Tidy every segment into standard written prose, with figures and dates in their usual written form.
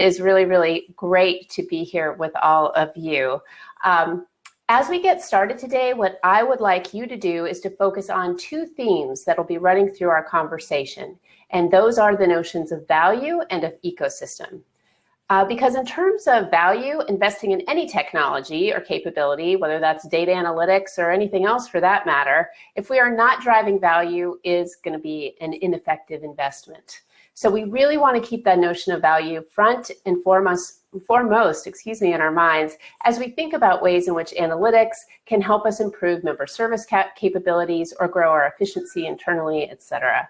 is really, really great to be here with all of you. As we get started today, what I would like you to do is to focus on two themes that will be running through our conversation. And those are the notions of value and of ecosystem. Because in terms of value, investing in any technology or capability, whether that's data analytics or anything else for that matter, if we are not driving value, is going to be an ineffective investment. So we really want to keep that notion of value front and foremost, in our minds as we think about ways in which analytics can help us improve member service capabilities or grow our efficiency internally, etc.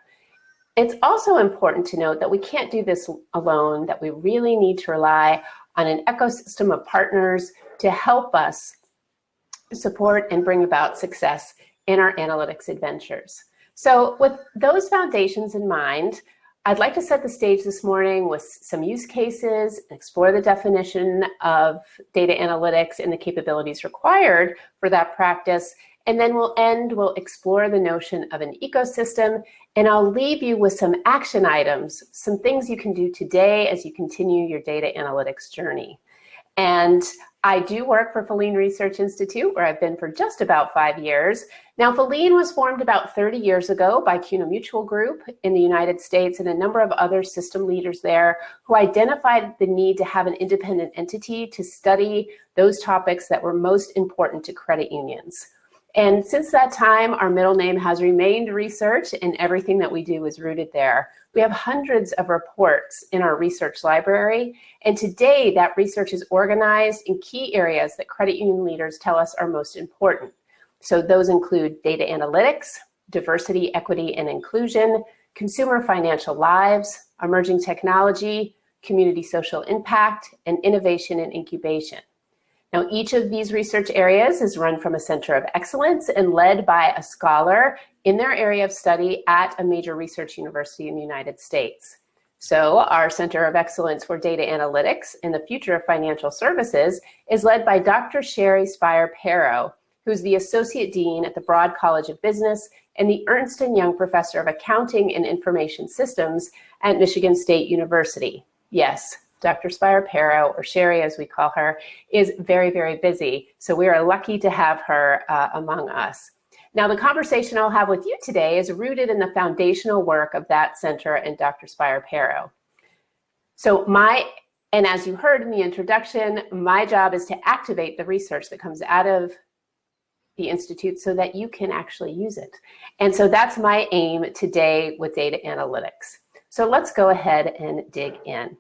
It's also important to note that we can't do this alone, that we really need to rely on an ecosystem of partners to help us support and bring about success in our analytics adventures. So with those foundations in mind, I'd like to set the stage this morning with some use cases, explore the definition of data analytics and the capabilities required for that practice, and then we'll explore the notion of an ecosystem, and I'll leave you with some action items, some things you can do today as you continue your data analytics journey. And I do work for Filene Research Institute, where I've been for just about 5 years. Now, Filene was formed about 30 years ago by CMutual Group in the United States and a number of other system leaders there who identified the need to have an independent entity to study those topics that were most important to credit unions. And since that time, our middle name has remained research, and everything that we do is rooted there. We have hundreds of reports in our research library, and today that research is organized in key areas that credit union leaders tell us are most important. So those include data analytics, diversity, equity, and inclusion, consumer financial lives, emerging technology, community social impact, and innovation and incubation. Now, each of these research areas is run from a center of excellence and led by a scholar in their area of study at a major research university in the United States. So our Center of Excellence for Data Analytics and the Future of Financial Services is led by Dr. Sherry Spire-Pero, who's the Associate Dean at the Broad College of Business and the Ernst & Young Professor of Accounting and Information Systems at Michigan State University. Yes, Dr. Spire-Pero, or Sherry as we call her, is very, very busy. So we are lucky to have her among us. Now, the conversation I'll have with you today is rooted in the foundational work of that center and Dr. Spire-Pero. So and as you heard in the introduction, my job is to activate the research that comes out of the Institute so that you can actually use it. And so that's my aim today with data analytics. So let's go ahead and dig in.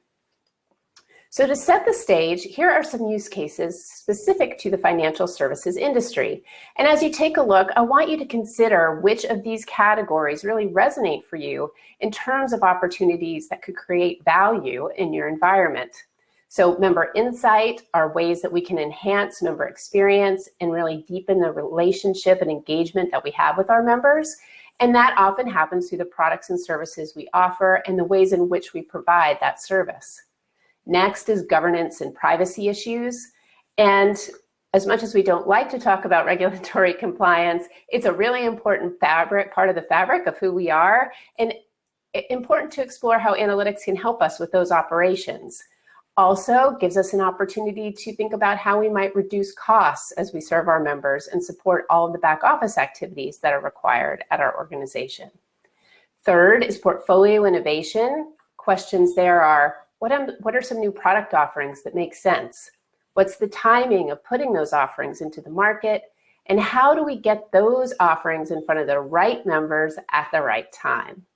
So to set the stage, here are some use cases specific to the financial services industry. And as you take a look, I want you to consider which of these categories really resonate for you in terms of opportunities that could create value in your environment. So member insight are ways that we can enhance member experience and really deepen the relationship and engagement that we have with our members. And that often happens through the products and services we offer and the ways in which we provide that service. Next is governance and privacy issues. And as much as we don't like to talk about regulatory compliance, it's a really important part of the fabric of who we are, and important to explore how analytics can help us with those operations. Also gives us an opportunity to think about how we might reduce costs as we serve our members and support all of the back office activities that are required at our organization. Third is portfolio innovation. Questions there are, what are some new product offerings that make sense? What's the timing of putting those offerings into the market? And how do we get those offerings in front of the right members at the right time?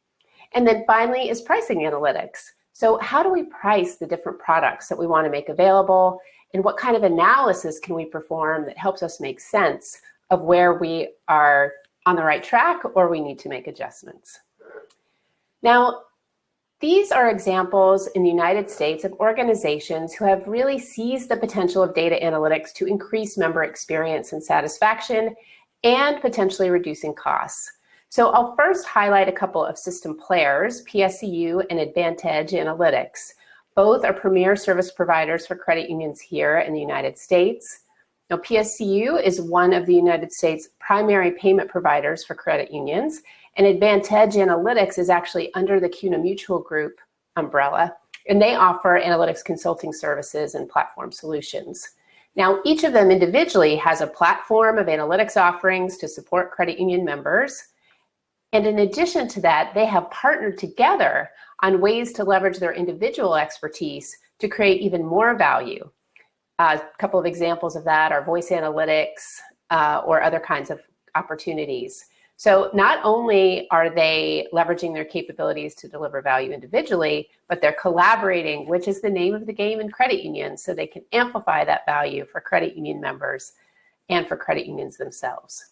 And then finally is pricing analytics. So how do we price the different products that we want to make available? And what kind of analysis can we perform that helps us make sense of where we are on the right track or we need to make adjustments? Now, these are examples in the United States of organizations who have really seized the potential of data analytics to increase member experience and satisfaction and potentially reducing costs. So I'll first highlight a couple of system players, PSEU and Advantage Analytics. Both are premier service providers for credit unions here in the United States. Now, PSEU is one of the United States' primary payment providers for credit unions, and Advantage Analytics is actually under the CMutual Group umbrella. and they offer analytics consulting services and platform solutions. Now, each of them individually has a platform of analytics offerings to support credit union members. And in addition to that, they have partnered together on ways to leverage their individual expertise to create even more value. A couple of examples of that are voice analytics or other kinds of opportunities. So not only are they leveraging their capabilities to deliver value individually, but they're collaborating, which is the name of the game in credit unions, so they can amplify that value for credit union members and for credit unions themselves.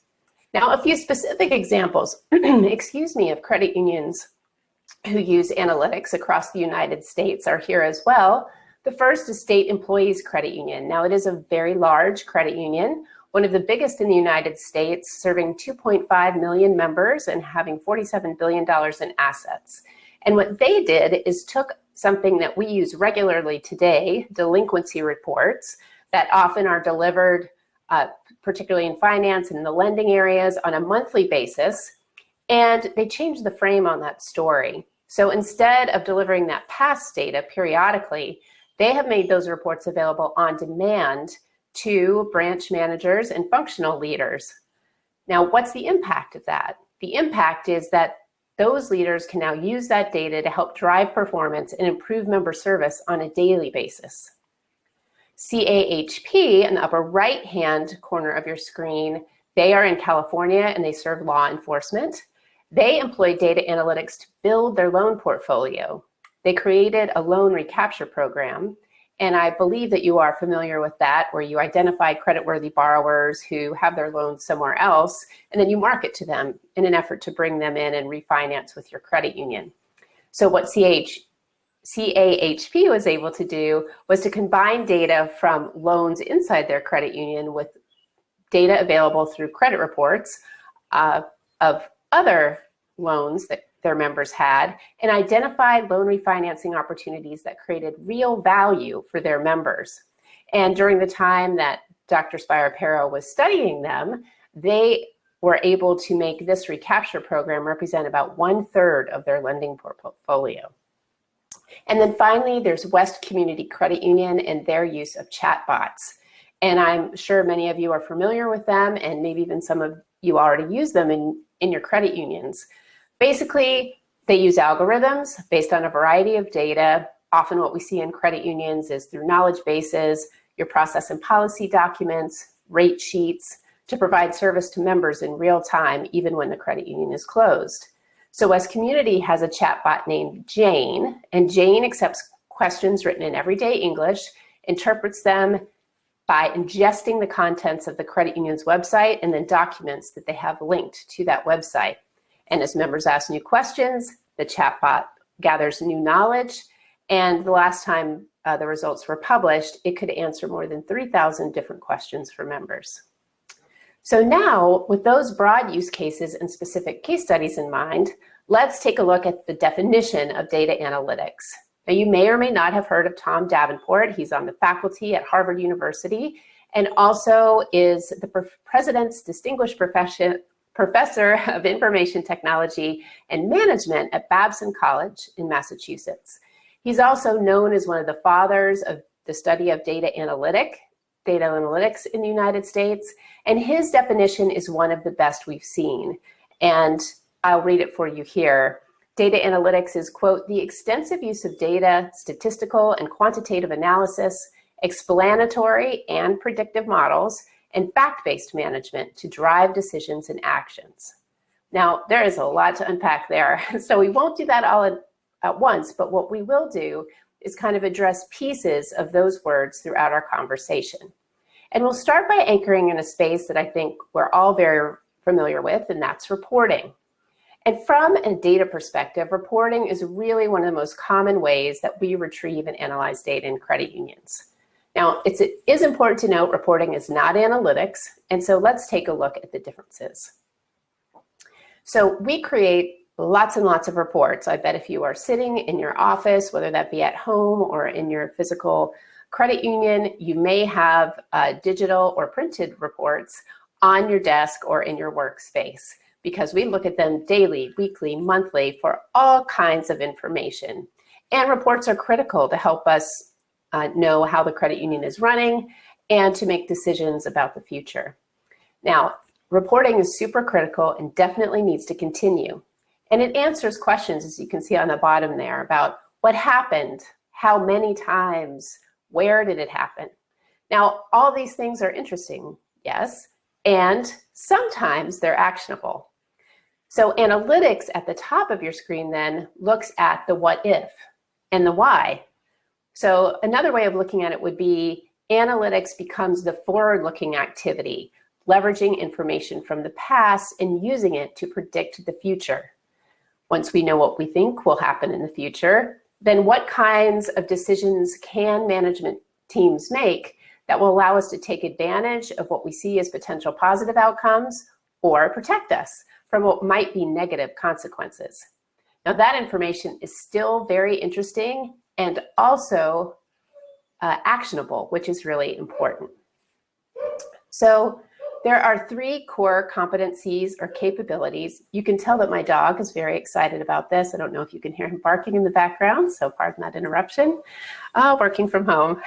Now, a few specific examples, excuse me, of credit unions who use analytics across the United States are here as well. The first is State Employees Credit Union. Now, it is a very large credit union, one of the biggest in the United States, serving 2.5 million members and having $47 billion in assets. And what they did is took something that we use regularly today, delinquency reports, that often are delivered, particularly in finance and in the lending areas, on a monthly basis, and they changed the frame on that story. So instead of delivering that past data periodically, they have made those reports available on demand to branch managers and functional leaders. Now, what's the impact of that? The impact is that those leaders can now use that data to help drive performance and improve member service on a daily basis. CAHP, in the upper right-hand corner of your screen, they are in California and they serve law enforcement. They employ data analytics to build their loan portfolio. They created a loan recapture program, and I believe that you are familiar with that, where you identify creditworthy borrowers who have their loans somewhere else, and then you market to them in an effort to bring them in and refinance with your credit union. So what CAHP was able to do was to combine data from loans inside their credit union with data available through credit reports of other loans that their members had, and identified loan refinancing opportunities that created real value for their members. And during the time that Dr. Spiro was studying them, they were able to make this recapture program represent about 1/3 of their lending portfolio. And then finally, there's West Community Credit Union and their use of chatbots. And I'm sure many of you are familiar with them, and maybe even some of you already use them in your credit unions. Basically, they use algorithms based on a variety of data. Often what we see in credit unions is through knowledge bases, your process and policy documents, rate sheets, to provide service to members in real time, even when the credit union is closed. So West Community has a chatbot named Jane, and Jane accepts questions written in everyday English, interprets them by ingesting the contents of the credit union's website, and then documents that they have linked to that website. And as members ask new questions, the chatbot gathers new knowledge. And the last time the results were published, it could answer more than 3,000 different questions for members. So now, with those broad use cases and specific case studies in mind, let's take a look at the definition of data analytics. Now, you may or may not have heard of Tom Davenport. He's on the faculty at Harvard University and also is the President's Distinguished Professor of Information Technology and Management at Babson College in Massachusetts. He's also known as one of the fathers of the study of data analytics in the United States, and his definition is one of the best we've seen. And I'll read it for you here. Data analytics is, quote, the extensive use of data, statistical and quantitative analysis, explanatory and predictive models, and fact-based management to drive decisions and actions. Now, there is a lot to unpack there, so we won't do that all at once, but what we will do is kind of address pieces of those words throughout our conversation. And we'll start by anchoring in a space that I think we're all very familiar with, and that's reporting. And from a data perspective, reporting is really one of the most common ways that we retrieve and analyze data in credit unions. Now, it is important to note reporting is not analytics, and so let's take a look at the differences. So we create lots and lots of reports. I bet if you are sitting in your office, whether that be at home or in your physical credit union, you may have digital or printed reports on your desk or in your workspace, because we look at them daily, weekly, monthly for all kinds of information. And reports are critical to help us know how the credit union is running and to make decisions about the future. Now, reporting is super critical and definitely needs to continue. And it answers questions, as you can see on the bottom there, about what happened, how many times, where did it happen? Now, all these things are interesting, yes, and sometimes they're actionable. So analytics at the top of your screen then looks at the what if and the why. So another way of looking at it would be analytics becomes the forward-looking activity, leveraging information from the past and using it to predict the future. Once we know what we think will happen in the future, then what kinds of decisions can management teams make that will allow us to take advantage of what we see as potential positive outcomes or protect us from what might be negative consequences. Now, that information is still very interesting and also actionable, which is really important. So there are 3 core competencies or capabilities. You can tell that my dog is very excited about this. I don't know if you can hear him barking in the background, so pardon that interruption. Working from home.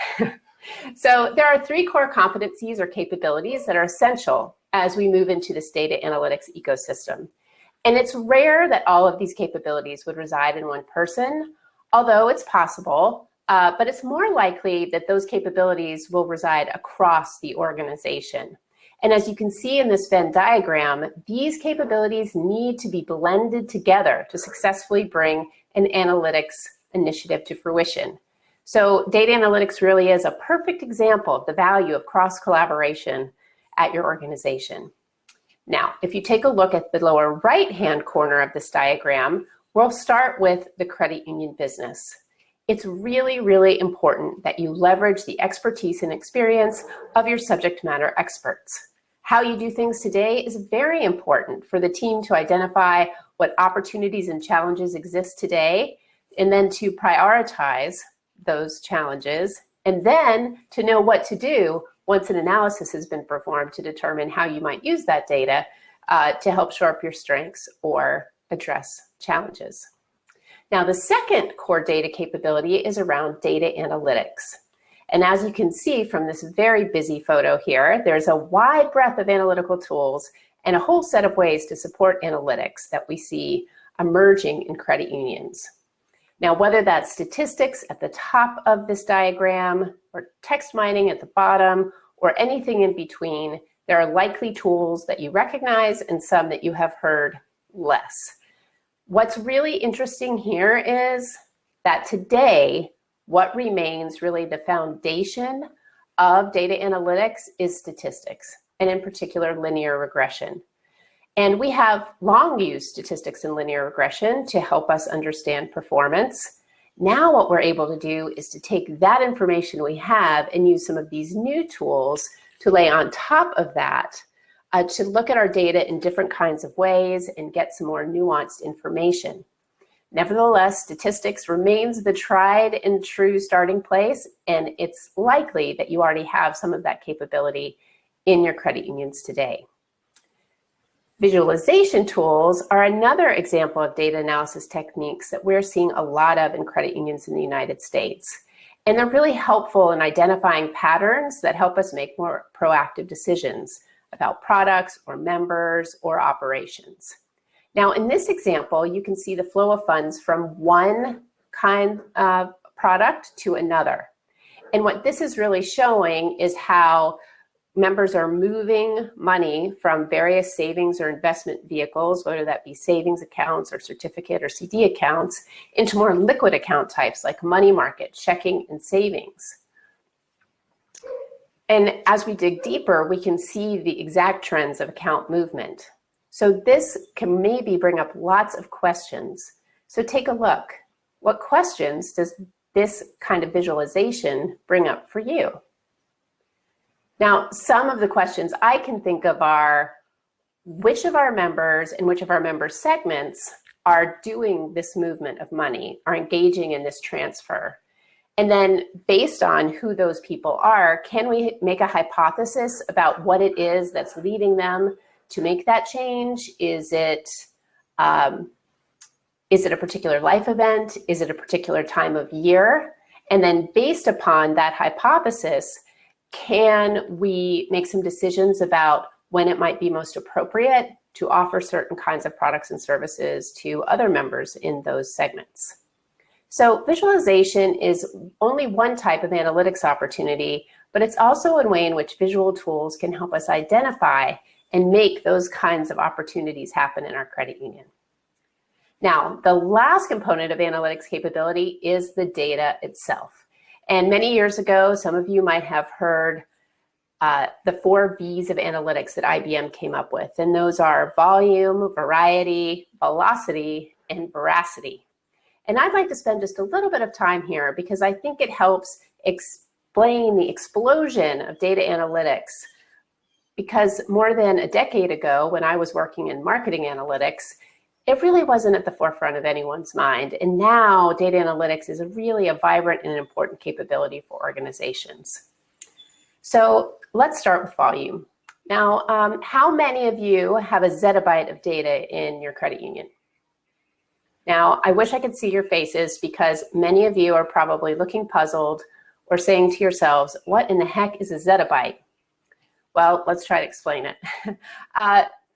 So there are 3 core competencies or capabilities that are essential as we move into this data analytics ecosystem. And it's rare that all of these capabilities would reside in one person, although it's possible, but it's more likely that those capabilities will reside across the organization. And as you can see in this Venn diagram, these capabilities need to be blended together to successfully bring an analytics initiative to fruition. So data analytics really is a perfect example of the value of cross-collaboration at your organization. Now, if you take a look at the lower right-hand corner of this diagram, we'll start with the credit union business. It's really, really important that you leverage the expertise and experience of your subject matter experts. How you do things today is very important for the team to identify what opportunities and challenges exist today, and then to prioritize those challenges, and then to know what to do once an analysis has been performed to determine how you might use that data to help shore up your strengths or address challenges. Now, the second core data capability is around data analytics. And as you can see from this very busy photo here, there's a wide breadth of analytical tools and a whole set of ways to support analytics that we see emerging in credit unions. Now, whether that's statistics at the top of this diagram or text mining at the bottom or anything in between, there are likely tools that you recognize and some that you have heard less. What's really interesting here is that today, what remains really the foundation of data analytics is statistics, and in particular, linear regression. And we have long used statistics and linear regression to help us understand performance. Now what we're able to do is to take that information we have and use some of these new tools to lay on top of that to look at our data in different kinds of ways and get some more nuanced information. Nevertheless, statistics remains the tried and true starting place, and it's likely that you already have some of that capability in your credit unions today. Visualization tools are another example of data analysis techniques that we're seeing a lot of in credit unions in the United States. And they're really helpful in identifying patterns that help us make more proactive decisions about products or members or operations. Now, in this example, you can see the flow of funds from one kind of product to another. And what this is really showing is how members are moving money from various savings or investment vehicles, whether that be savings accounts or certificate or CD accounts, into more liquid account types like money market, checking, and savings. And as we dig deeper, we can see the exact trends of account movement. So this can maybe bring up lots of questions. So take a look. What questions does this kind of visualization bring up for you? Now, some of the questions I can think of are, which of our members and which of our member segments are doing this movement of money, are engaging in this transfer? And then based on who those people are, can we make a hypothesis about what it is that's leading them to make that change? Is it Is it a particular life event? Is it a particular time of year? And then based upon that hypothesis, can we make some decisions about when it might be most appropriate to offer certain kinds of products and services to other members in those segments? So visualization is only one type of analytics opportunity, but it's also a way in which visual tools can help us identify and make those kinds of opportunities happen in our credit union. Now, the last component of analytics capability is the data itself. And many years ago, some of you might have heard the 4 V's of analytics that IBM came up with. And those are volume, variety, velocity, and veracity. And I'd like to spend just a little bit of time here because I think it helps explain the explosion of data analytics. Because more than a decade ago, when I was working in marketing analytics, it really wasn't at the forefront of anyone's mind. And now data analytics is really a vibrant and important capability for organizations. So let's start with volume. Now, how many of you have a zettabyte of data in your credit union? Now, I wish I could see your faces because many of you are probably looking puzzled or saying to yourselves, what in the heck is a zettabyte? Well, let's try to explain it.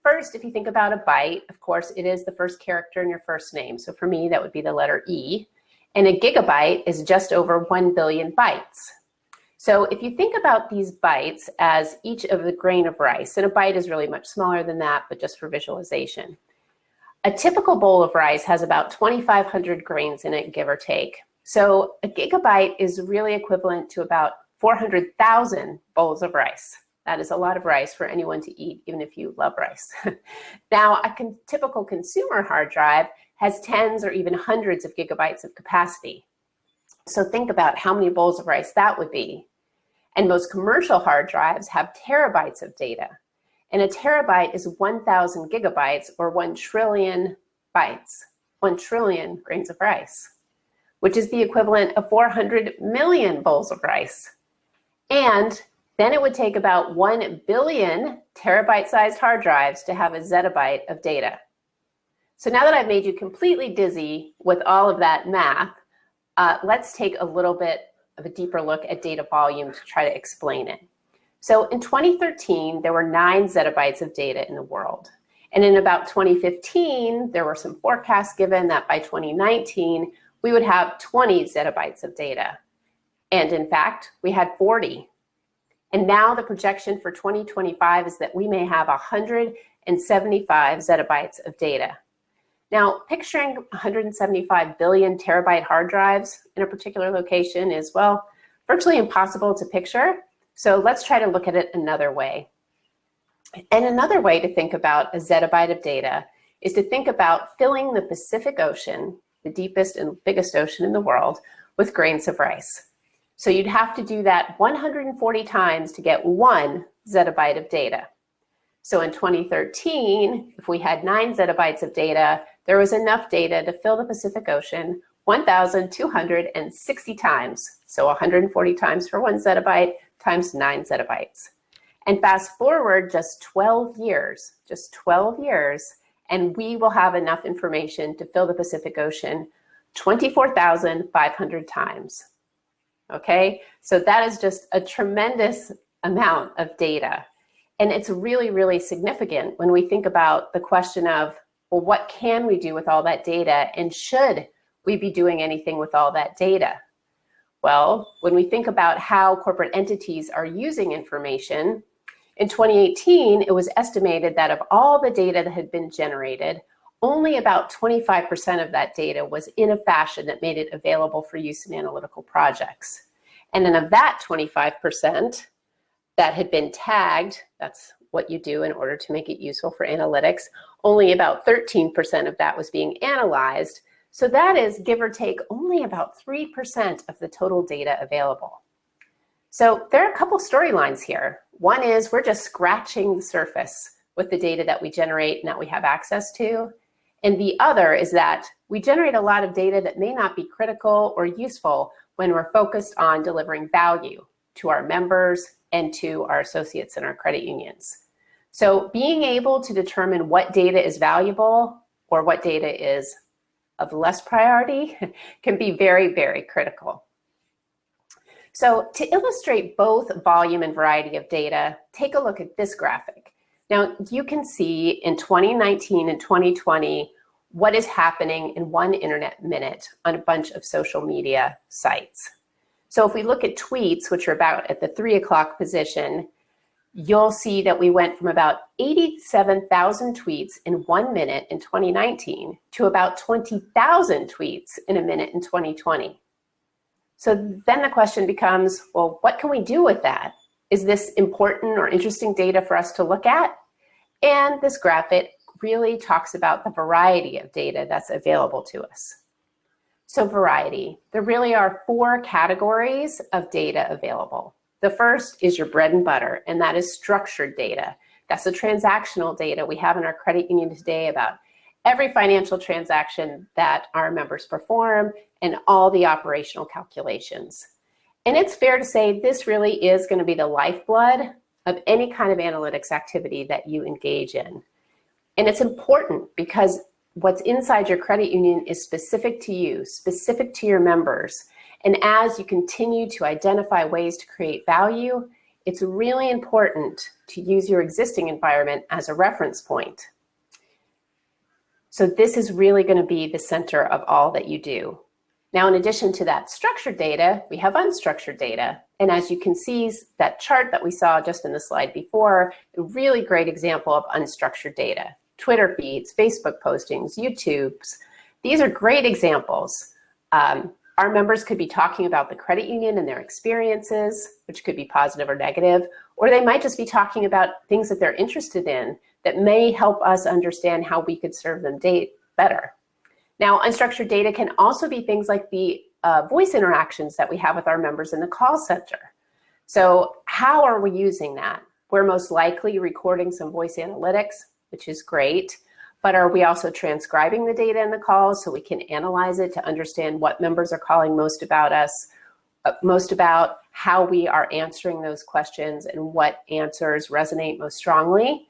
First, if you think about a byte, of course, it is the first character in your first name. So for me, that would be the letter E. And a gigabyte is just over 1 billion bytes. So if you think about these bytes as each of a grain of rice, and a byte is really much smaller than that, but just for visualization. A typical bowl of rice has about 2,500 grains in it, give or take. So a gigabyte is really equivalent to about 400,000 bowls of rice. That is a lot of rice for anyone to eat, even if you love rice. Now, a typical consumer hard drive has tens or even hundreds of gigabytes of capacity. So think about how many bowls of rice that would be. And most commercial hard drives have terabytes of data. And a terabyte is 1,000 gigabytes or 1 trillion bytes, 1 trillion grains of rice, which is the equivalent of 400 million bowls of rice. And then it would take about 1 billion terabyte-sized hard drives to have a zettabyte of data. So now that I've made you completely dizzy with all of that math, let's take a little bit of a deeper look at data volume to try to explain it. So in 2013, there were 9 zettabytes of data in the world. And in about 2015, there were some forecasts given that by 2019, we would have 20 zettabytes of data. And in fact, we had 40. And now the projection for 2025 is that we may have 175 zettabytes of data. Now, picturing 175 billion terabyte hard drives in a particular location is, well, virtually impossible to picture. So let's try to look at it another way. And another way to think about a zettabyte of data is to think about filling the Pacific Ocean, the deepest and biggest ocean in the world, with grains of rice. So you'd have to do that 140 times to get 1 zettabyte of data. So in 2013, if we had 9 zettabytes of data, there was enough data to fill the Pacific Ocean 1,260 times. So 140 times for 1 zettabyte times 9 zettabytes. And fast forward just 12 years, and we will have enough information to fill the Pacific Ocean 24,500 times. Okay, so that is just a tremendous amount of data. And it's really, really significant when we think about the question of, well, what can we do with all that data? And should we be doing anything with all that data? Well, when we think about how corporate entities are using information, in 2018, it was estimated that of all the data that had been generated, only about 25% of that data was in a fashion that made it available for use in analytical projects. And then of that 25% that had been tagged, that's what you do in order to make it useful for analytics, only about 13% of that was being analyzed. So that is, give or take, only about 3% of the total data available. So there are a couple storylines here. One is we're just scratching the surface with the data that we generate and that we have access to. And the other is that we generate a lot of data that may not be critical or useful when we're focused on delivering value to our members and to our associates in our credit unions. So being able to determine what data is valuable or what data is of less priority can be very, very critical. So to illustrate both volume and variety of data, take a look at this graphic. Now, you can see in 2019 and 2020 what is happening in 1 internet minute on a bunch of social media sites. So if we look at tweets, which are about at the 3 o'clock position, you'll see that we went from about 87,000 tweets in 1 minute in 2019 to about 20,000 tweets in a minute in 2020. So then the question becomes, well, what can we do with that? Is this important or interesting data for us to look at? And this graphic really talks about the variety of data that's available to us. So variety, there really are 4 categories of data available. The first is your bread and butter, and that is structured data. That's the transactional data we have in our credit union today about every financial transaction that our members perform and all the operational calculations. And it's fair to say this really is going to be the lifeblood of any kind of analytics activity that you engage in. And it's important because what's inside your credit union is specific to you, specific to your members. And as you continue to identify ways to create value, it's really important to use your existing environment as a reference point. So this is really going to be the center of all that you do. Now, in addition to that structured data, we have unstructured data. And as you can see, that chart that we saw just in the slide before, a really great example of unstructured data. Twitter feeds, Facebook postings, YouTubes. These are great examples. Our members could be talking about the credit union and their experiences, which could be positive or negative, or they might just be talking about things that they're interested in that may help us understand how we could serve them better. Now, unstructured data can also be things like the voice interactions that we have with our members in the call center. So how are we using that? We're most likely recording some voice analytics, which is great, but are we also transcribing the data in the calls so we can analyze it to understand what members are calling most about us, most about how we are answering those questions and what answers resonate most strongly?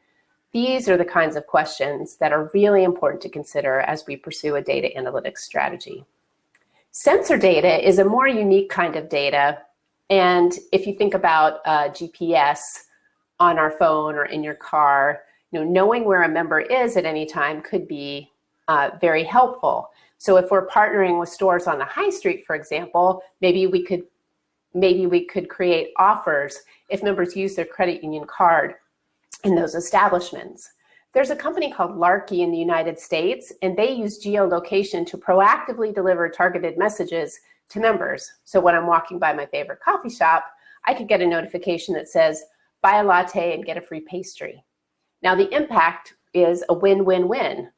These are the kinds of questions that are really important to consider as we pursue a data analytics strategy. Sensor data is a more unique kind of data. And if you think about GPS on our phone or in your car, knowing where a member is at any time could be very helpful. So if we're partnering with stores on the high street, for example, maybe we could create offers if members use their credit union card in those establishments. There's a company called Larky in the United States, and they use geolocation to proactively deliver targeted messages to members. So when I'm walking by my favorite coffee shop, I could get a notification that says, buy a latte and get a free pastry. Now the impact is a win-win-win.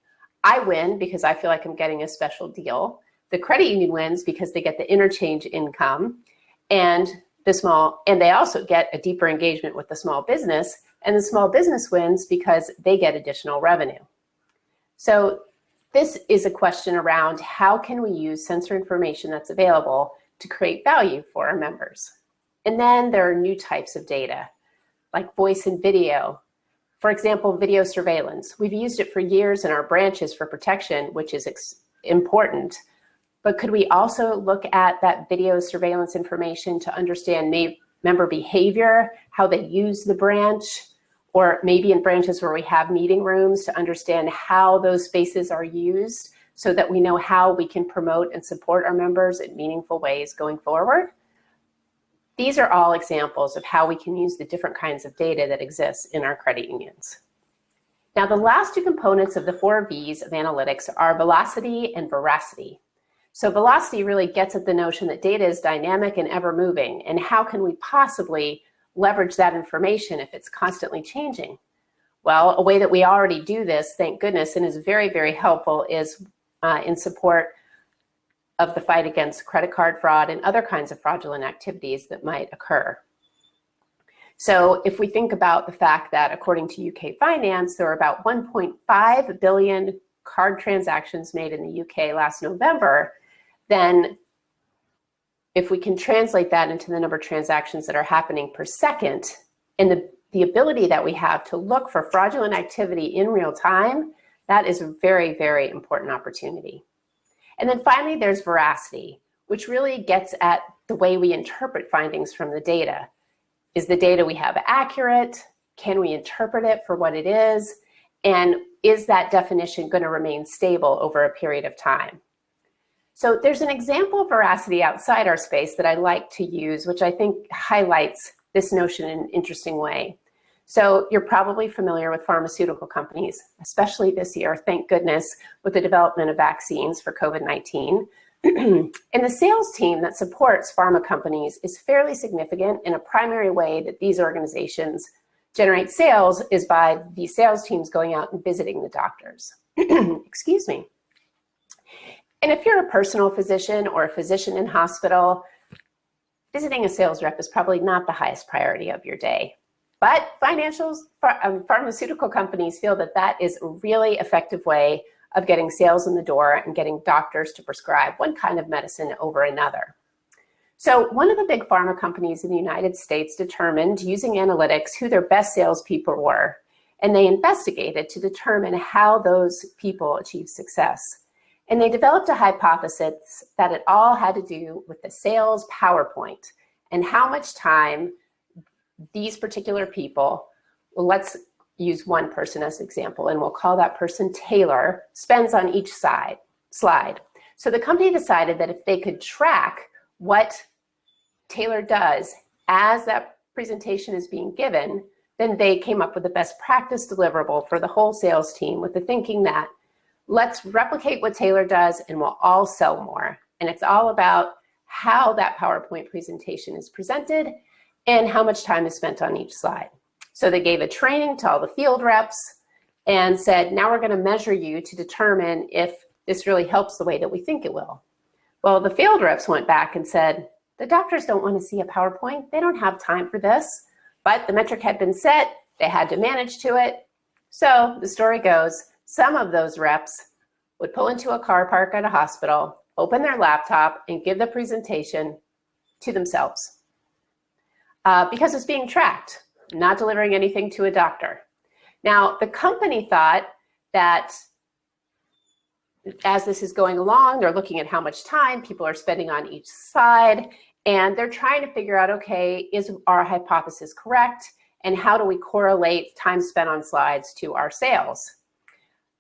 I win because I feel like I'm getting a special deal. The credit union wins because they get the interchange income, and they also get a deeper engagement with the small business, and the small business wins because they get additional revenue. So this is a question around how can we use sensor information that's available to create value for our members. And then there are new types of data like voice and video. For example, video surveillance. We've used it for years in our branches for protection, which is important. But could we also look at that video surveillance information to understand member behavior, how they use the branch, or maybe in branches where we have meeting rooms to understand how those spaces are used so that we know how we can promote and support our members in meaningful ways going forward? These are all examples of how we can use the different kinds of data that exists in our credit unions. Now, the last 2 components of the 4 V's of analytics are velocity and veracity. So velocity really gets at the notion that data is dynamic and ever moving, and how can we possibly leverage that information if it's constantly changing? Well, a way that we already do this, thank goodness, and is very, very helpful is in support of the fight against credit card fraud and other kinds of fraudulent activities that might occur. So if we think about the fact that according to UK Finance, there were about 1.5 billion card transactions made in the UK last November, then if we can translate that into the number of transactions that are happening per second and the ability that we have to look for fraudulent activity in real time, that is a very, very important opportunity. And then finally, there's veracity, which really gets at the way we interpret findings from the data. Is the data we have accurate? Can we interpret it for what it is? And is that definition going to remain stable over a period of time? So there's an example of veracity outside our space that I like to use, which I think highlights this notion in an interesting way. So you're probably familiar with pharmaceutical companies, especially this year, thank goodness, with the development of vaccines for COVID-19. And the sales team that supports pharma companies is fairly significant, in a primary way that these organizations generate sales is by the sales teams going out and visiting the doctors. Excuse me. And if you're a personal physician or a physician in hospital, visiting a sales rep is probably not the highest priority of your day. But pharmaceutical companies feel that that is a really effective way of getting sales in the door and getting doctors to prescribe one kind of medicine over another. So one of the big pharma companies in the United States determined, using analytics, who their best salespeople were, and they investigated to determine how those people achieved success. And they developed a hypothesis that it all had to do with the sales PowerPoint and how much time these particular people, well, let's use one person as an example, and we'll call that person Taylor, spends on each slide. So the company decided that if they could track what Taylor does as that presentation is being given, then they came up with the best practice deliverable for the whole sales team, with the thinking that let's replicate what Taylor does and we'll all sell more. And it's all about how that PowerPoint presentation is presented and how much time is spent on each slide. So they gave a training to all the field reps and said, now we're going to measure you to determine if this really helps the way that we think it will. Well, the field reps went back and said, the doctors don't want to see a PowerPoint. They don't have time for this. But the metric had been set. They had to manage to it. So the story goes, some of those reps would pull into a car park at a hospital, open their laptop, and give the presentation to themselves because it's being tracked, not delivering anything to a doctor. Now, the company thought that as this is going along, they're looking at how much time people are spending on each slide, and they're trying to figure out, okay, is our hypothesis correct? And how do we correlate time spent on slides to our sales?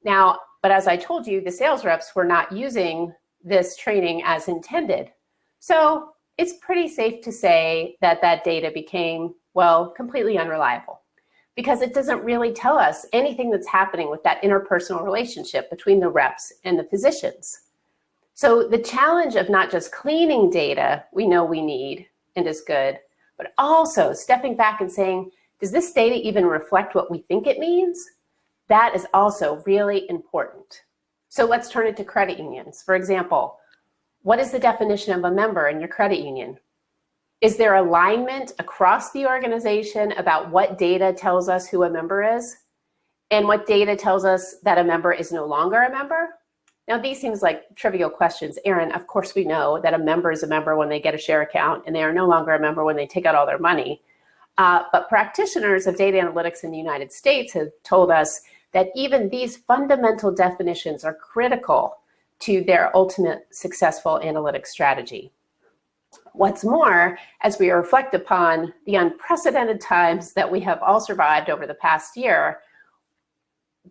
Now, but as I told you, the sales reps were not using this training as intended. So it's pretty safe to say that that data became, well, completely unreliable, because it doesn't really tell us anything that's happening with that interpersonal relationship between the reps and the physicians. So the challenge of not just cleaning data we know we need and is good, but also stepping back and saying, does this data even reflect what we think it means? That is also really important. So let's turn it to credit unions. For example, what is the definition of a member in your credit union? Is there alignment across the organization about what data tells us who a member is and what data tells us that a member is no longer a member? Now, these seems like trivial questions. Erin, of course we know that a member is a member when they get a share account and they are no longer a member when they take out all their money. But practitioners of data analytics in the United States have told us that even these fundamental definitions are critical to their ultimate successful analytics strategy. What's more, as we reflect upon the unprecedented times that we have all survived over the past year,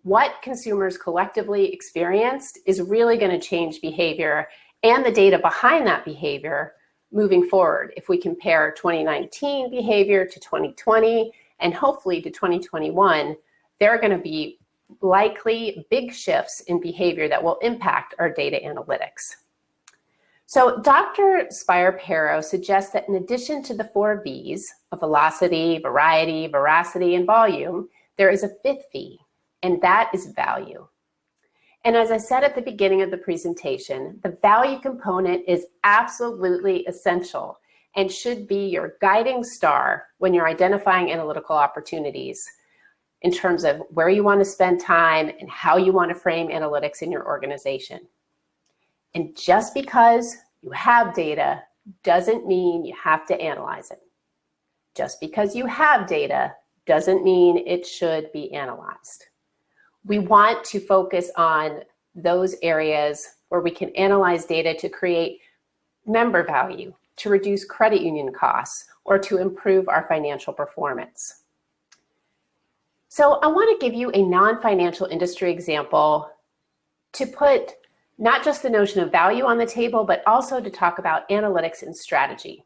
what consumers collectively experienced is really going to change behavior and the data behind that behavior moving forward. If we compare 2019 behavior to 2020 and hopefully to 2021, there are going to be likely big shifts in behavior that will impact our data analytics. So Dr. Spire-Pero suggests that in addition to the 4 V's of velocity, variety, veracity, and volume, there is a 5th V, and that is value. And as I said at the beginning of the presentation, the value component is absolutely essential and should be your guiding star when you're identifying analytical opportunities in terms of where you want to spend time and how you want to frame analytics in your organization. And just because you have data doesn't mean you have to analyze it. Just because you have data doesn't mean it should be analyzed. We want to focus on those areas where we can analyze data to create member value, to reduce credit union costs, or to improve our financial performance. So I want to give you a non-financial industry example to put not just the notion of value on the table, but also to talk about analytics and strategy.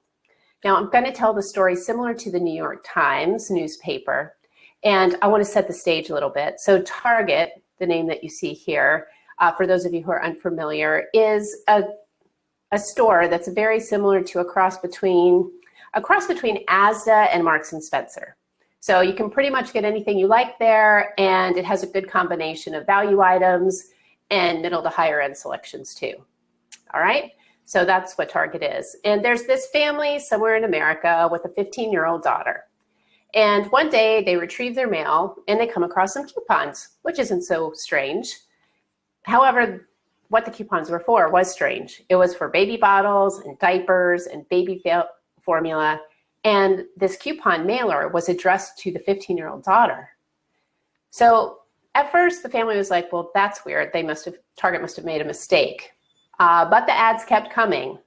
Now, I'm going to tell the story similar to the New York Times newspaper, and I want to set the stage a little bit. So Target, the name that you see here, for those of you who are unfamiliar, is a store that's very similar to a cross between Asda and Marks and Spencer. So you can pretty much get anything you like there, and it has a good combination of value items and middle to higher end selections too. All right, so that's what Target is. And there's this family somewhere in America with a 15-year-old daughter. And one day they retrieve their mail and they come across some coupons, which isn't so strange. However, what the coupons were for was strange. It was for baby bottles and diapers and baby formula. And this coupon mailer was addressed to the 15-year-old daughter. So at first the family was like, well, that's weird. Target must have made a mistake. But the ads kept coming,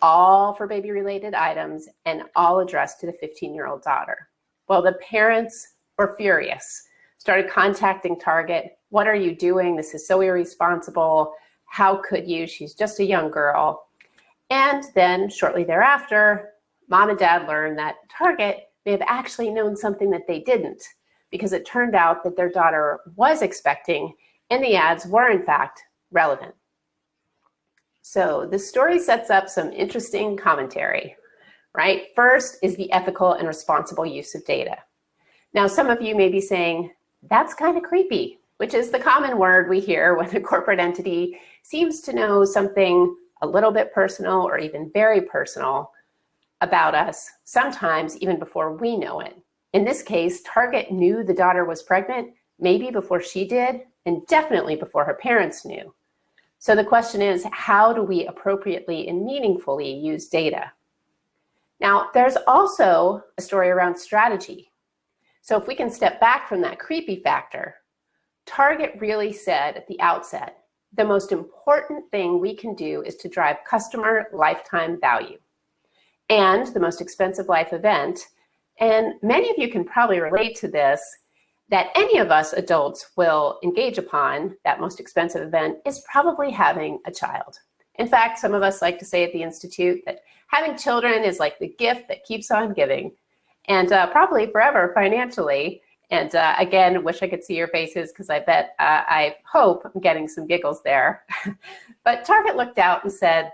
all for baby related items and all addressed to the 15-year-old daughter. Well, the parents were furious, started contacting Target. What are you doing? This is so irresponsible. How could you? She's just a young girl. And then shortly thereafter, Mom and Dad learned that Target may have actually known something that they didn't, because it turned out that their daughter was expecting and the ads were in fact relevant. So the story sets up some interesting commentary, right? First is the ethical and responsible use of data. Now, some of you may be saying, that's kind of creepy, which is the common word we hear when a corporate entity seems to know something a little bit personal or even very personal about us, sometimes even before we know it. In this case, Target knew the daughter was pregnant, maybe before she did, and definitely before her parents knew. So the question is, how do we appropriately and meaningfully use data? Now, there's also a story around strategy. So if we can step back from that creepy factor, Target really said at the outset, the most important thing we can do is to drive customer lifetime value. And the most expensive life event, and many of you can probably relate to this, that any of us adults will engage upon, that most expensive event, is probably having a child. In fact, some of us like to say at the Institute that having children is like the gift that keeps on giving, and probably forever financially. And again, wish I could see your faces, because I hope I'm getting some giggles there. But Target looked out and said,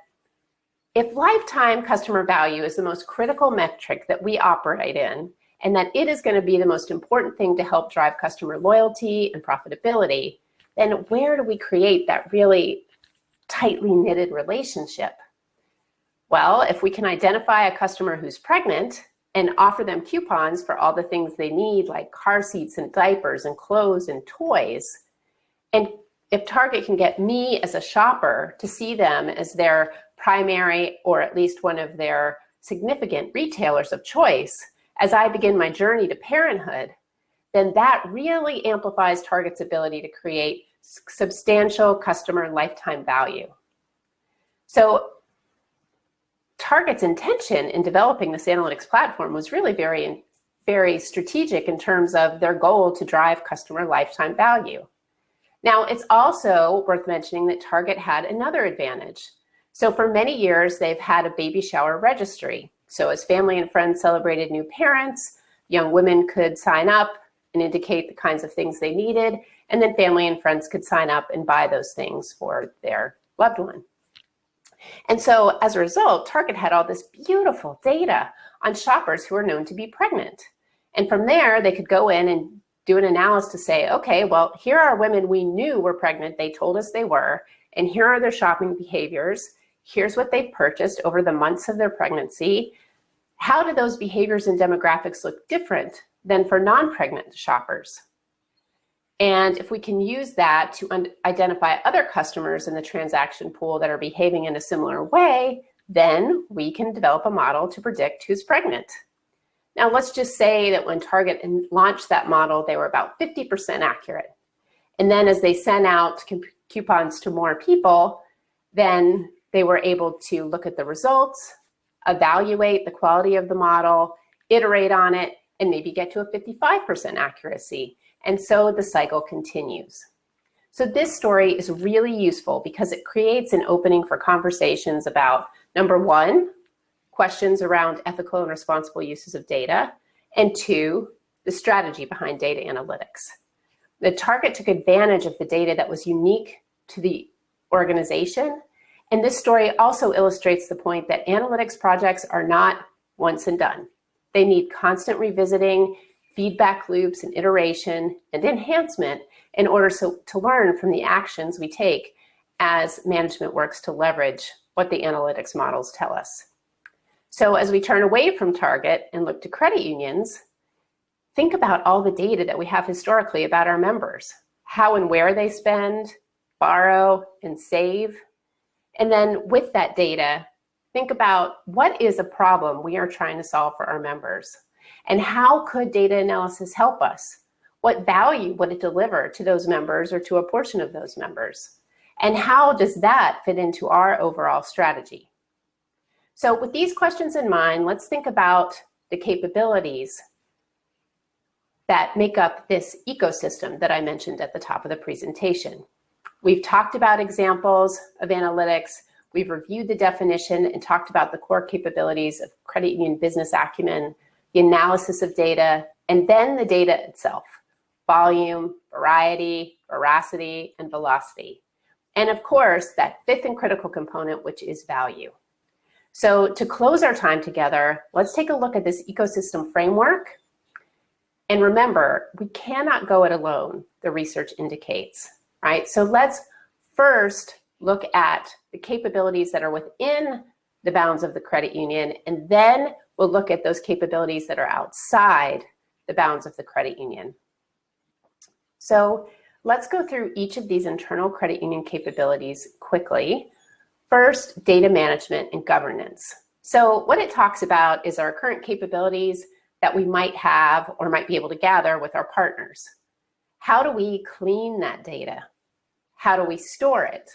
if lifetime customer value is the most critical metric that we operate in, and that it is going to be the most important thing to help drive customer loyalty and profitability, then where do we create that really tightly knitted relationship? Well, if we can identify a customer who's pregnant and offer them coupons for all the things they need, like car seats and diapers and clothes and toys, and if Target can get me as a shopper to see them as their primary, or at least one of their significant retailers of choice as I begin my journey to parenthood, then that really amplifies Target's ability to create substantial customer lifetime value. So Target's intention in developing this analytics platform was really very, very strategic in terms of their goal to drive customer lifetime value. Now, it's also worth mentioning that Target had another advantage. So for many years, they've had a baby shower registry. So as family and friends celebrated new parents, young women could sign up and indicate the kinds of things they needed, and then family and friends could sign up and buy those things for their loved one. And so as a result, Target had all this beautiful data on shoppers who are known to be pregnant. And from there, they could go in and do an analysis to say, okay, well, here are women we knew were pregnant. They told us they were, and here are their shopping behaviors. Here's what they've purchased over the months of their pregnancy. How do those behaviors and demographics look different than for non-pregnant shoppers? And if we can use that to identify other customers in the transaction pool that are behaving in a similar way, then we can develop a model to predict who's pregnant. Now, let's just say that when Target launched that model, they were about 50% accurate. And then as they sent out coupons to more people, then they were able to look at the results, evaluate the quality of the model, iterate on it, and maybe get to a 55% accuracy. And so the cycle continues. So this story is really useful because it creates an opening for conversations about, number one, questions around ethical and responsible uses of data, and two, the strategy behind data analytics. The target took advantage of the data that was unique to the organization, and this story also illustrates the point that analytics projects are not once and done. They need constant revisiting, feedback loops, and iteration and enhancement in order to learn from the actions we take as management works to leverage what the analytics models tell us. So as we turn away from Target and look to credit unions, think about all the data that we have historically about our members, how and where they spend, borrow, and save. And then with that data, think about what is a problem we are trying to solve for our members, and how could data analysis help us? What value would it deliver to those members or to a portion of those members? And how does that fit into our overall strategy? So with these questions in mind, let's think about the capabilities that make up this ecosystem that I mentioned at the top of the presentation. We've talked about examples of analytics. We've reviewed the definition and talked about the core capabilities of credit union business acumen, the analysis of data, and then the data itself: volume, variety, veracity, and velocity. And of course, that fifth and critical component, which is value. So to close our time together, let's take a look at this ecosystem framework. And remember, we cannot go it alone, the research indicates, right? So let's first look at the capabilities that are within the bounds of the credit union, and then we'll look at those capabilities that are outside the bounds of the credit union. So let's go through each of these internal credit union capabilities quickly. First, data management and governance. So what it talks about is our current capabilities that we might have or might be able to gather with our partners. How do we clean that data? How do we store it?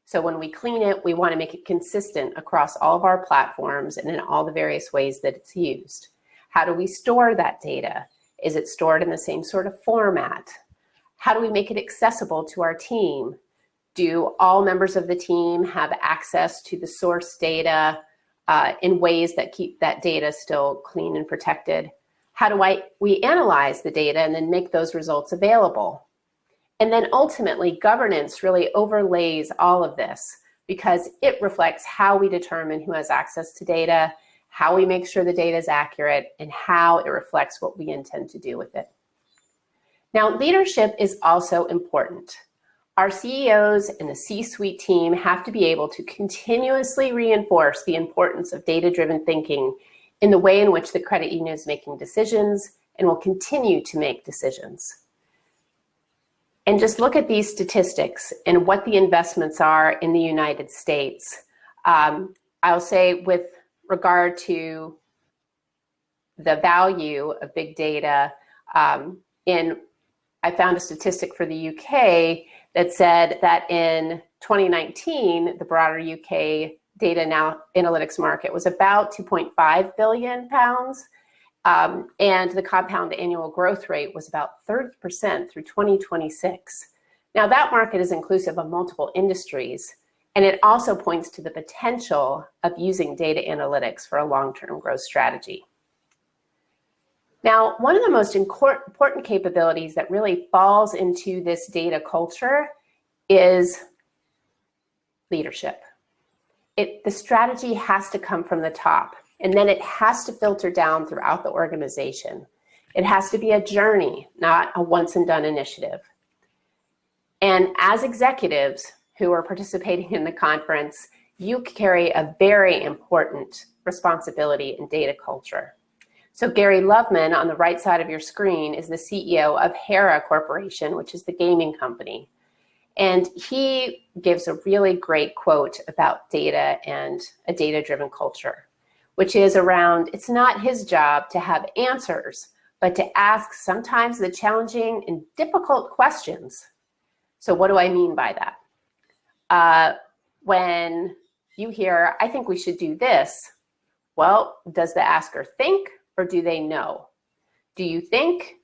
So when we clean it, we want to make it consistent across all of our platforms and in all the various ways that it's used. How do we store that data? Is it stored in the same sort of format? How do we make it accessible to our team? Do all members of the team have access to the source data in ways that keep that data still clean and protected? How do we analyze the data and then make those results available? And then ultimately, governance really overlays all of this because it reflects how we determine who has access to data, how we make sure the data is accurate, and how it reflects what we intend to do with it. Now, leadership is also important. Our CEOs and the C-suite team have to be able to continuously reinforce the importance of data-driven thinking in the way in which the credit union is making decisions and will continue to make decisions. And just look at these statistics and what the investments are in the United States. I'll say with regard to the value of big data, I found a statistic for the UK that said that in 2019, the broader UK data analytics market was about 2.5 billion pounds. And the compound annual growth rate was about 30% through 2026. Now that market is inclusive of multiple industries, and it also points to the potential of using data analytics for a long-term growth strategy. Now, one of the most important capabilities that really falls into this data culture is leadership. The strategy has to come from the top. And then it has to filter down throughout the organization. It has to be a journey, not a once and done initiative. And as executives who are participating in the conference, you carry a very important responsibility in data culture. So Gary Loveman on the right side of your screen is the CEO of Hera Corporation, which is the gaming company. And he gives a really great quote about data and a data-driven culture, which is around, it's not his job to have answers, but to ask sometimes the challenging and difficult questions. So what do I mean by that? when you hear, I think we should do this, well, does the asker think or do they know? Do you think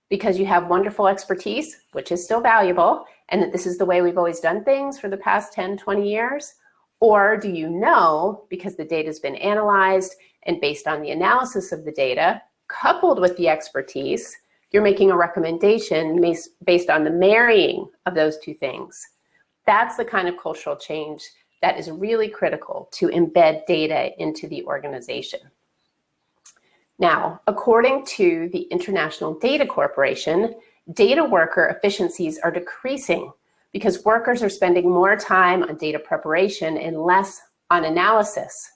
because you have wonderful expertise, which is still valuable, and that this is the way we've always done things for the past 10, 20 years? Or do you know because the data has been analyzed and based on the analysis of the data, coupled with the expertise, you're making a recommendation based on the marrying of those two things? That's the kind of cultural change that is really critical to embed data into the organization. Now, according to the International Data Corporation, data worker efficiencies are decreasing because workers are spending more time on data preparation and less on analysis.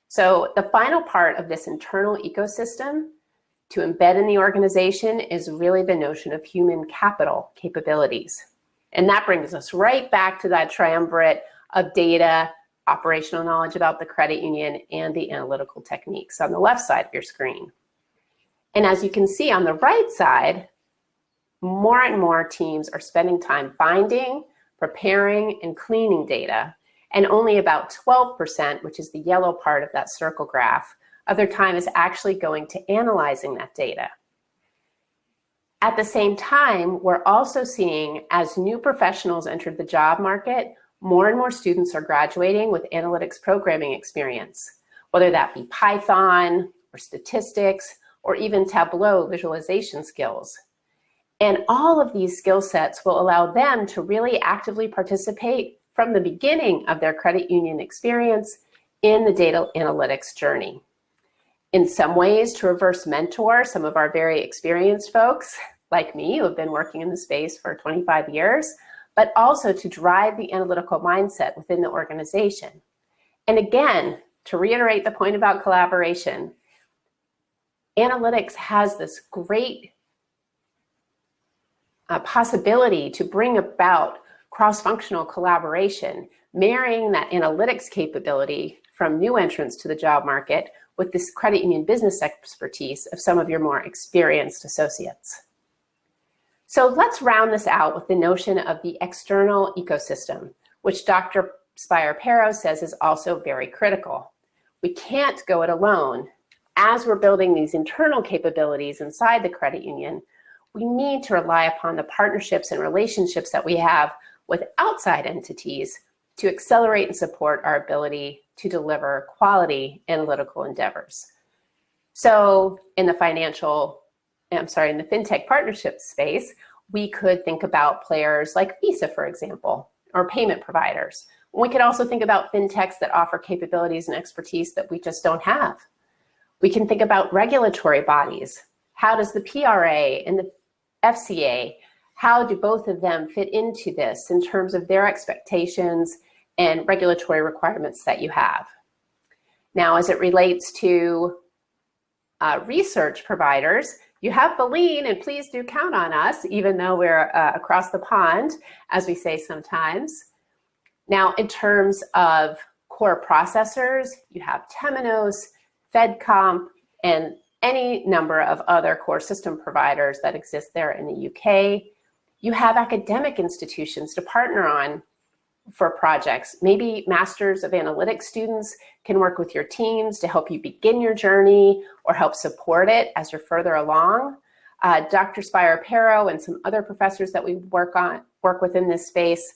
So the final part of this internal ecosystem to embed in the organization is really the notion of human capital capabilities. And that brings us right back to that triumvirate of data, operational knowledge about the credit union, and the analytical techniques on the left side of your screen. And as you can see on the right side, more and more teams are spending time finding, preparing, and cleaning data, and only about 12%, which is the yellow part of that circle graph, of their time is actually going to analyzing that data. At the same time, we're also seeing, as new professionals enter the job market, more and more students are graduating with analytics programming experience, whether that be Python or statistics or even Tableau visualization skills. And all of these skill sets will allow them to really actively participate from the beginning of their credit union experience in the data analytics journey. In some ways, to reverse mentor some of our very experienced folks like me who have been working in the space for 25 years, but also to drive the analytical mindset within the organization. And again, to reiterate the point about collaboration, analytics has this great possibility to bring about cross-functional collaboration, marrying that analytics capability from new entrants to the job market with this credit union business expertise of some of your more experienced associates. So let's round this out with the notion of the external ecosystem, which Dr. Spire-Pero says is also very critical. We can't go it alone. As we're building these internal capabilities inside the credit union, we need to rely upon the partnerships and relationships that we have with outside entities to accelerate and support our ability to deliver quality analytical endeavors. So in the fintech partnership space, we could think about players like Visa, for example, or payment providers. We could also think about fintechs that offer capabilities and expertise that we just don't have. We can think about regulatory bodies. How does the PRA and the FCA, how do both of them fit into this in terms of their expectations and regulatory requirements that you have? Now, as it relates to research providers, you have Filene, and please do count on us, even though we're across the pond, as we say sometimes. Now, in terms of core processors, you have Temenos, FedComp, and any number of other core system providers that exist there in the UK. You have academic institutions to partner on for projects. Maybe Masters of Analytics students can work with your teams to help you begin your journey or help support it as you're further along. Dr. Spire-Pero and some other professors that we work with in this space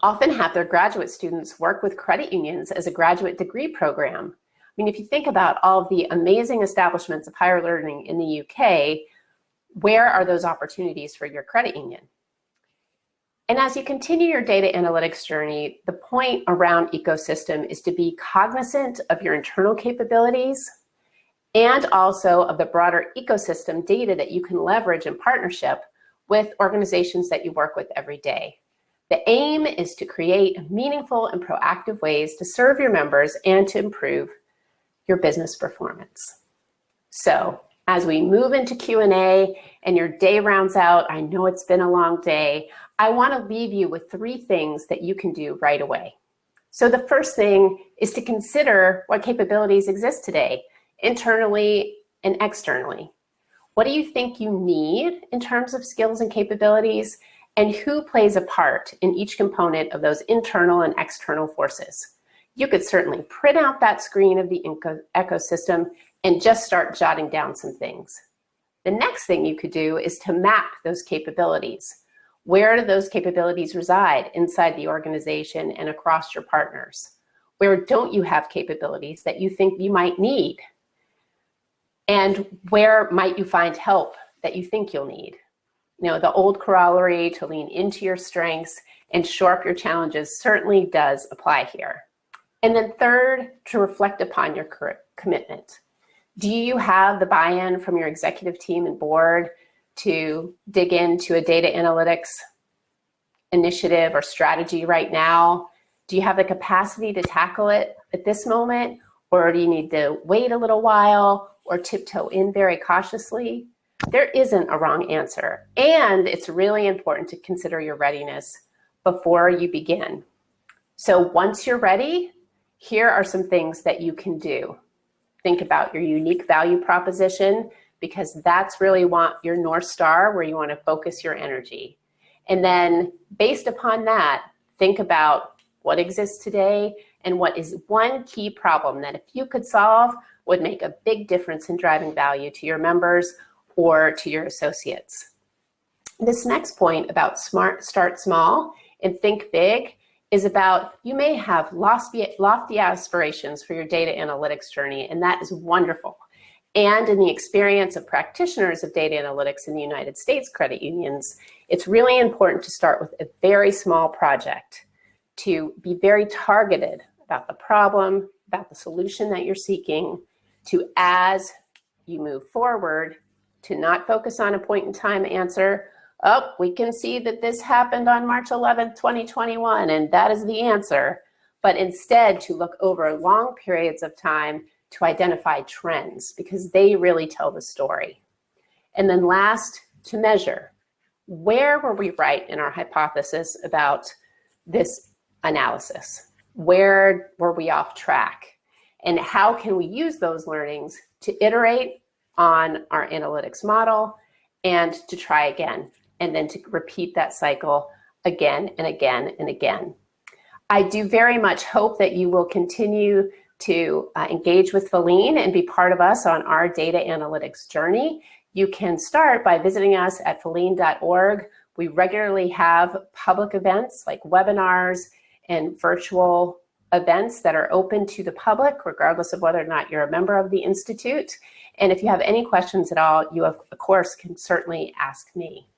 often have their graduate students work with credit unions as a graduate degree program. I mean, if you think about all of the amazing establishments of higher learning in the UK, where are those opportunities for your credit union? And as you continue your data analytics journey, the point around ecosystem is to be cognizant of your internal capabilities and also of the broader ecosystem data that you can leverage in partnership with organizations that you work with every day. The aim is to create meaningful and proactive ways to serve your members and to improve your business performance. So as we move into Q&A and your day rounds out, I know it's been a long day, I want to leave you with 3 things that you can do right away. So the first thing is to consider what capabilities exist today, internally and externally. What do you think you need in terms of skills and capabilities? and who plays a part in each component of those internal and external forces. You could certainly print out that screen of the ecosystem and just start jotting down some things. The next thing you could do is to map those capabilities. Where do those capabilities reside inside the organization and across your partners? Where don't you have capabilities that you think you might need? And where might you find help that you think you'll need? You know, the old corollary to lean into your strengths and shore up your challenges certainly does apply here. And then third, to reflect upon your commitment. Do you have the buy-in from your executive team and board to dig into a data analytics initiative or strategy right now? Do you have the capacity to tackle it at this moment? Or do you need to wait a little while or tiptoe in very cautiously? There isn't a wrong answer. And it's really important to consider your readiness before you begin. So once you're ready, here are some things that you can do. Think about your unique value proposition, because that's really your North Star where you want to focus your energy. And then based upon that, think about what exists today and what is one key problem that if you could solve would make a big difference in driving value to your members or to your associates. This next point about start small and think big is about, you may have lofty aspirations for your data analytics journey, and that is wonderful. And in the experience of practitioners of data analytics in the United States credit unions, it's really important to start with a very small project, to be very targeted about the problem, about the solution that you're seeking, to, as you move forward, to not focus on a point in time answer. Oh, we can see that this happened on March 11th, 2021, and that is the answer. But instead to look over long periods of time to identify trends, because they really tell the story. And then last, to measure. Where were we right in our hypothesis about this analysis? Where were we off track? And how can we use those learnings to iterate on our analytics model and to try again, and then to repeat that cycle again and again and again. I do very much hope that you will continue to engage with Filene and be part of us on our data analytics journey. You can start by visiting us at filene.org. We regularly have public events like webinars and virtual events that are open to the public, regardless of whether or not you're a member of the Institute. And if you have any questions at all, you, of course, can certainly ask me.